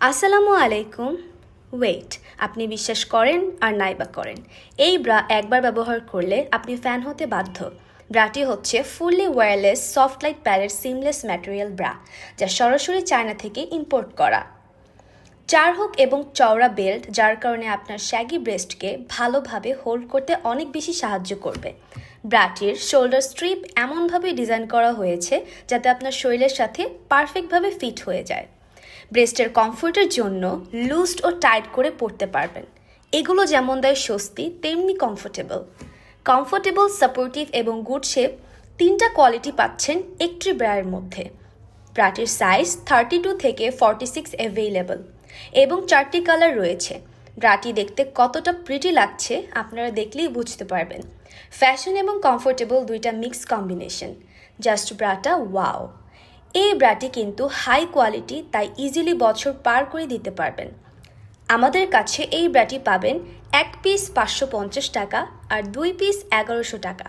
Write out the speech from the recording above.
আসসালামু আলাইকুম। ওয়েট, আপনি বিশ্বাস করেন আর নাইবা করেন, এই ব্রা একবার ব্যবহার করলে আপনি ফ্যান হতে বাধ্য। ব্রাটি হচ্ছে fully wireless soft light padded seamless material bra, যা সরাসরি চায়না থেকে ইম্পোর্ট করা। চার হুক এবং চওড়া বেল্ট, যার কারণে আপনার শ্যাগি ব্রেস্টকে ভালোভাবে হোল্ড করতে অনেক বেশি সাহায্য করবে। ব্রাটির শোল্ডার স্ট্রিপ এমনভাবে ডিজাইন করা হয়েছে যাতে আপনার শরীরের সাথে পারফেক্টভাবে ফিট হয়ে যায়। ব্রেস্টের কমফোর্টের জন্য লুজড ও টাইট করে পরতে পারবেন। এগুলো যেমন দেয় স্বস্তি, তেমনি কমফোর্টেবল, সাপোর্টিভ এবং গুড শেপ, তিনটা কোয়ালিটি পাচ্ছেন একটি ব্রায়ের মধ্যে। ব্রাটির সাইজ 32 থেকে 46 অ্যাভেইলেবল এবং 4টি কালার রয়েছে। ব্রাটি দেখতে কতটা প্রিটি লাগছে আপনারা দেখলেই বুঝতে পারবেন। ফ্যাশন এবং কমফোর্টেবল দুইটা মিক্স কম্বিনেশন, জাস্ট ব্রাটা ওয়াও। এই ব্রাটি কিন্তু হাই কোয়ালিটি, তাই ইজিলি বছর পার করে দিতে পারবেন। আমাদের কাছে এই ব্রাটি পাবেন 1 পিস 550 টাকা আর 2 পিস 1100 টাকা।